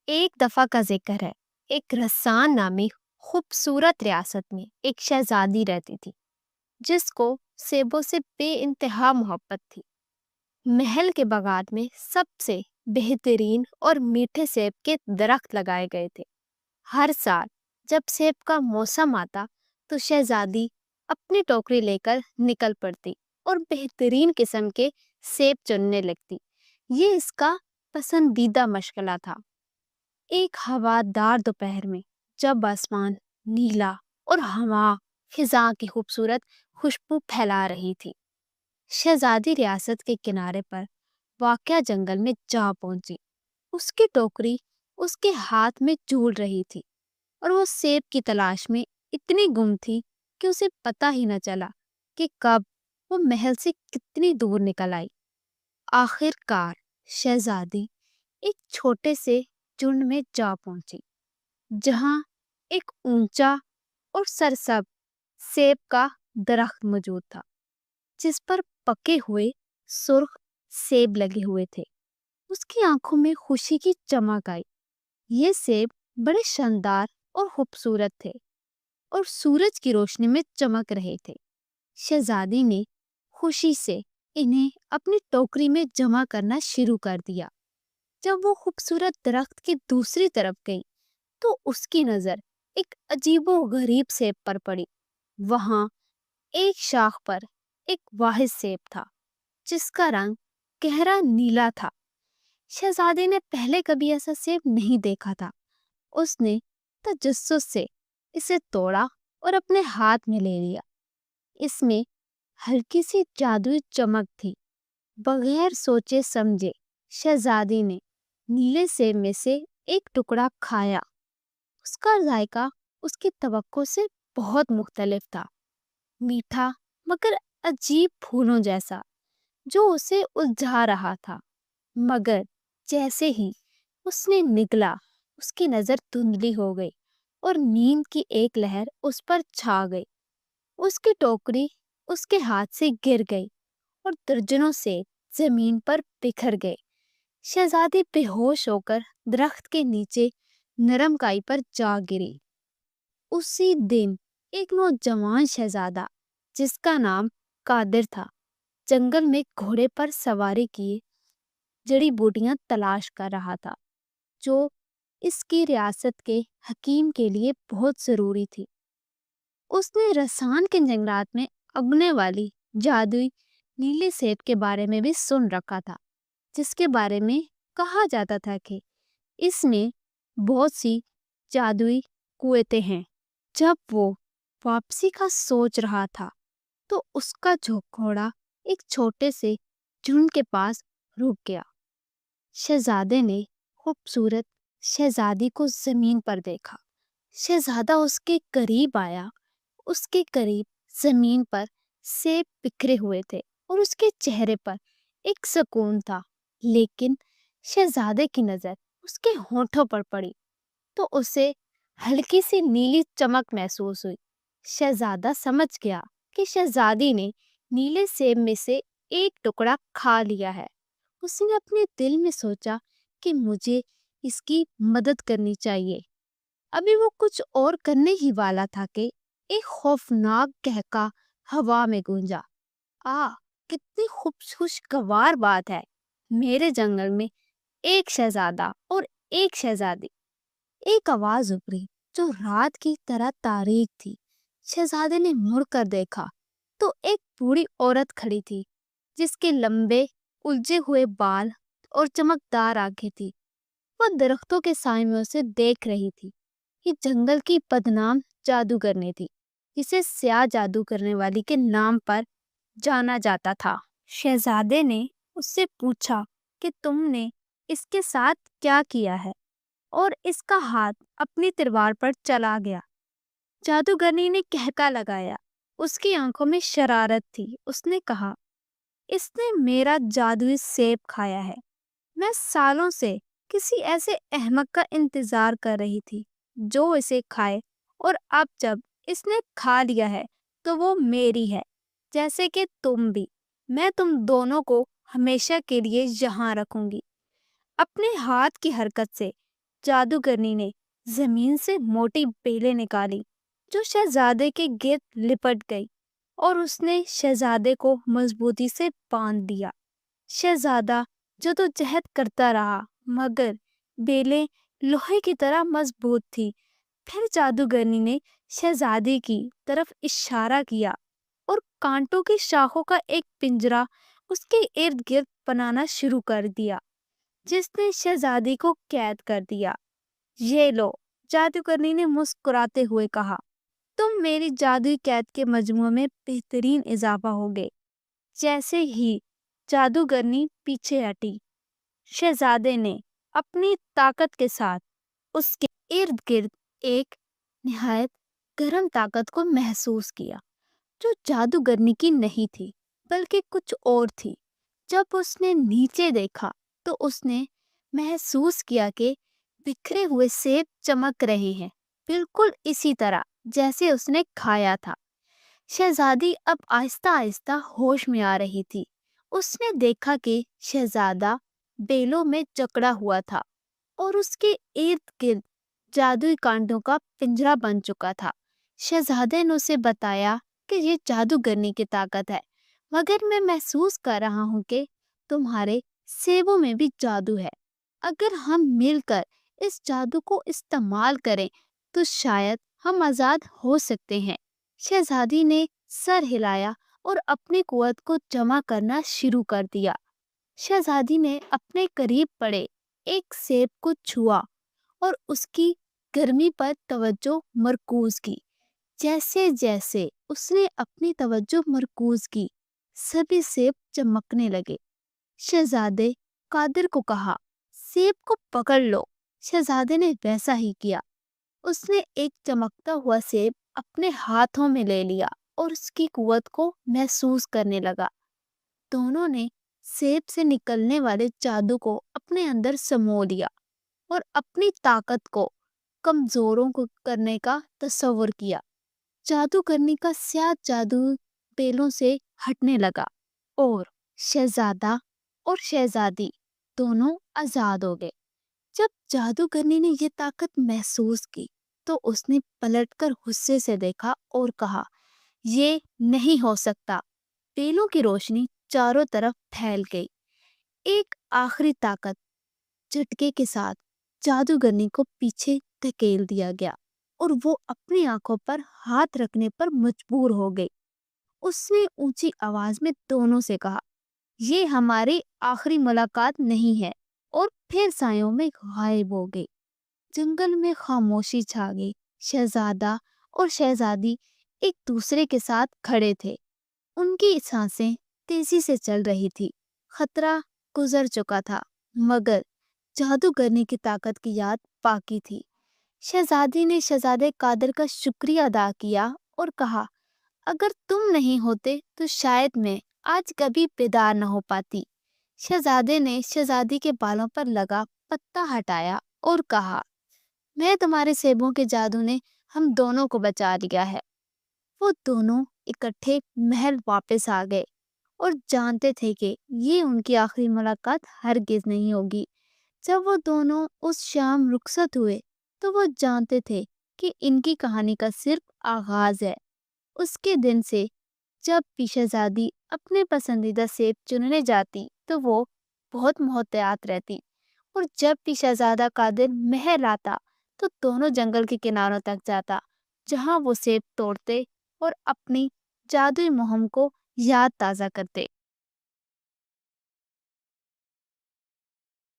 ایک دفعہ کا ذکر ہے، ایک رسان نامی خوبصورت ریاست میں ایک شہزادی رہتی تھی جس کو سیبوں سے بے انتہا محبت تھی۔ محل کے باغات میں سب سے بہترین اور میٹھے سیب کے درخت لگائے گئے تھے۔ ہر سال جب سیب کا موسم آتا تو شہزادی اپنی ٹوکری لے کر نکل پڑتی اور بہترین قسم کے سیب چننے لگتی۔ یہ اس کا پسندیدہ مشغلہ تھا۔ ایک ہوادار دوپہر میں جب آسمان نیلا اور ہوا خزاں کی خوبصورت خوشبو پھیلا رہی تھی، شہزادی ریاست کے کنارے پر واقع جنگل میں جا پہنچی۔ اس کی ٹوکری اس کے ہاتھ میں جھول رہی تھی اور وہ سیب کی تلاش میں اتنی گم تھی کہ اسے پتہ ہی نہ چلا کہ کب وہ محل سے کتنی دور نکل آئی۔ آخر کار شہزادی ایک چھوٹے سے جھنڈ میں جا پہنچی جہاں ایک اونچا اور سرسبز سیب کا درخت موجود تھا جس پر پکے ہوئے سرخ سیب لگے ہوئے تھے۔ اس کی آنکھوں میں خوشی کی چمک آئی۔ یہ سیب بڑے شاندار اور خوبصورت تھے اور سورج کی روشنی میں چمک رہے تھے۔ شہزادی نے خوشی سے انہیں اپنی ٹوکری میں جمع کرنا شروع کر دیا۔ جب وہ خوبصورت درخت کی دوسری طرف گئی تو اس کی نظر ایک عجیب و غریب سیب پر پڑی۔ وہاں ایک شاخ پر ایک واحد سیب تھا جس کا رنگ گہرا نیلا تھا۔ شہزادی نے پہلے کبھی ایسا سیب نہیں دیکھا تھا۔ اس نے تجسس سے اسے توڑا اور اپنے ہاتھ میں لے لیا۔ اس میں ہلکی سی جادوئی چمک تھی۔ بغیر سوچے سمجھے شہزادی نے نیلے سیب میں سے ایک ٹکڑا کھایا۔ اس کا ذائقہ اس کی توقع سے بہت مختلف تھا، میٹھا مگر عجیب پھولوں جیسا جو اسے الجھا رہا تھا۔ مگر جیسے ہی اس نے نگلا اس کی نظر دھندلی ہو گئی اور نیند کی ایک لہر اس پر چھا گئی۔ اس کی ٹوکری اس کے ہاتھ سے گر گئی اور درجنوں سے زمین پر بکھر گئے۔ شہزادی بے ہوش ہو کر درخت کے نیچے نرم کائی پر جا گری۔ اسی دن ایک نوجوان شہزادہ جس کا نام قادر تھا جنگل میں گھوڑے پر سواری کیے جڑی بوٹیاں تلاش کر رہا تھا جو اس کی ریاست کے حکیم کے لیے بہت ضروری تھی۔ اس نے رسان کے جنگلات میں اگنے والی جادوئی نیلے سیب کے بارے میں بھی سن رکھا تھا، جس کے بارے میں کہا جاتا تھا کہ اس میں بہت سی جادوئی قوتیں ہیں۔ جب وہ واپسی کا سوچ رہا تھا تو اس کا گھوڑا ایک چھوٹے سے جھنڈ کے پاس رک گیا۔ شہزادے نے خوبصورت شہزادی کو زمین پر دیکھا۔ شہزادہ اس کے قریب آیا۔ اس کے قریب زمین پر سیب بکھرے ہوئے تھے اور اس کے چہرے پر ایک سکون تھا، لیکن شہزادے کی نظر اس کے ہونٹوں پر پڑی تو اسے ہلکی سی نیلی چمک محسوس ہوئی۔ شہزادہ سمجھ گیا کہ شہزادی نے نیلے سیب میں سے ایک ٹکڑا کھا لیا ہے۔ اس نے اپنے دل میں سوچا کہ مجھے اس کی مدد کرنی چاہیے۔ ابھی وہ کچھ اور کرنے ہی والا تھا کہ ایک خوفناک قہقہ ہوا میں گونجا۔ کتنی خوشگوار بات ہے، میرے جنگل میں ایک شہزادہ اور ایک شہزادی۔ ایک آواز ابھری جو رات کی طرح تاریک تھی۔ شہزادے نے مڑ کر دیکھا تو ایک بوڑھی عورت کھڑی تھی جس کے لمبے الجھے ہوئے بال اور چمکدار آنکھیں تھی۔ وہ درختوں کے سائے میں اسے دیکھ رہی تھی۔ یہ جنگل کی بدنام جادوگرنی تھی جسے سیاہ جادو کرنے والی کے نام پر جانا جاتا تھا۔ شہزادے نے اس سے پوچھا کہ تم نے اس کے ساتھ کیا کیا ہے، اور اس کا ہاتھ اپنی تلوار پر چلا گیا۔ جادوگرنی نے قہقہ لگایا۔ اس کی آنکھوں میں شرارت تھی۔ اس نے کہا، اس نے میرا جادوئی سیب کھایا ہے۔ میں سالوں سے کسی ایسے احمق کا انتظار کر رہی تھی جو اسے کھائے، اور اب جب اس نے کھا لیا ہے تو وہ میری ہے، جیسے کہ تم بھی۔ میں تم دونوں کو ہمیشہ کے لیے یہاں رکھوں گی۔ اپنے ہاتھ کی حرکت سے جادوگرنی نے زمین سے موٹی بیلیں نکالی جو شہزادے کے گرد لپٹ گئی اور اس نے شہزادے کو مضبوطی سے باندھ دیا۔ شہزادہ جدوجہد کرتا رہا مگر بیلیں لوہے کی طرح مضبوط تھی۔ پھر جادوگرنی نے شہزادے کی طرف اشارہ کیا اور کانٹوں کی شاخوں کا ایک پنجرا اس کے ارد گرد بنانا شروع کر دیا جس نے شہزادی کو قید کر دیا۔ یہ لو، جادوگرنی نے مسکراتے ہوئے کہا، تم میری جادوئی قید کے مجموعے میں بہترین اضافہ ہوگے۔ جیسے ہی جادوگرنی پیچھے ہٹی، شہزادے نے اپنی طاقت کے ساتھ اس کے ارد گرد ایک نہایت گرم طاقت کو محسوس کیا جو جادوگرنی کی نہیں تھی بلکہ کچھ اور تھی۔ جب اس نے نیچے دیکھا تو اس نے محسوس کیا کہ بکھرے ہوئے سیب چمک رہے ہیں، بالکل اسی طرح جیسے اس نے کھایا تھا۔ شہزادی اب آہستہ آہستہ ہوش میں آ رہی تھی۔ اس نے دیکھا کہ شہزادہ بیلوں میں جکڑا ہوا تھا اور اس کے ارد گرد جادوئی کانٹوں کا پنجرا بن چکا تھا۔ شہزادے نے اسے بتایا کہ یہ جادوگرنی کی طاقت ہے، مگر میں محسوس کر رہا ہوں کہ تمہارے سیبوں میں بھی جادو ہے۔ اگر ہم مل کر اس جادو کو استعمال کریں تو شاید ہم آزاد ہو سکتے ہیں۔ شہزادی نے سر ہلایا اور اپنی قوت کو جمع کرنا شروع کر دیا۔ شہزادی نے اپنے قریب پڑے ایک سیب کو چھوا اور اس کی گرمی پر توجہ مرکوز کی۔ جیسے جیسے اس نے اپنی توجہ مرکوز کی، سبھی سیب چمکنے لگے۔ شہزادے قادر کو کہا، سیب کو پکڑ لو۔ شہزادے نے ویسا ہی کیا۔ اس نے ایک چمکتا ہوا سیب اپنے ہاتھوں میں لے لیا اور اس کی قوت کو محسوس کرنے لگا۔ دونوں نے سیب سے نکلنے والے جادو کو اپنے اندر سمو لیا اور اپنی طاقت کو کمزوروں کو کرنے کا تصور کیا۔ جادو کرنے کا سیاہ جادو بیلوں سے ہٹنے لگا اور شہزادہ اور شہزادی دونوں آزاد ہو گئے۔ جب جادوگرنی نے یہ طاقت محسوس کی تو اس نے پلٹ کر غصے سے دیکھا اور کہا، یہ نہیں ہو سکتا۔ بیلوں کی روشنی چاروں طرف پھیل گئی۔ ایک آخری طاقت جھٹکے کے ساتھ جادوگرنی کو پیچھے دھکیل دیا گیا اور وہ اپنی آنکھوں پر ہاتھ رکھنے پر مجبور ہو گئی۔ اس نے اونچی آواز میں دونوں سے کہا، یہ ہماری آخری ملاقات نہیں ہے، اور پھر سایوں میں غائب ہو گئی۔ جنگل میں خاموشی چھا گئی۔ شہزادہ اور شہزادی ایک دوسرے کے ساتھ کھڑے تھے۔ ان کی سانسیں تیزی سے چل رہی تھی۔ خطرہ گزر چکا تھا مگر جادوگرنی کی طاقت کی یاد باقی تھی۔ شہزادی نے شہزادے قادر کا شکریہ ادا کیا اور کہا، اگر تم نہیں ہوتے تو شاید میں آج کبھی بیدار نہ ہو پاتی۔ شہزادے نے شہزادی کے بالوں پر لگا پتا ہٹایا اور کہا، میں تمہارے سیبوں کے جادو نے ہم دونوں کو بچا لیا ہے۔ وہ دونوں اکٹھے محل واپس آ گئے اور جانتے تھے کہ یہ ان کی آخری ملاقات ہرگز نہیں ہوگی۔ جب وہ دونوں اس شام رخصت ہوئے تو وہ جانتے تھے کہ ان کی کہانی کا صرف آغاز ہے۔ اس کے دن سے جب بھی شہزادی اپنے پسندیدہ سیب چننے جاتی تو وہ بہت محتاط رہتی، اور جب بھی شہزادہ قادر محل آتا تو دونوں جنگل کے کناروں تک جاتا جہاں وہ سیب توڑتے اور اپنی جادوئی مہم کو یاد تازہ کرتے۔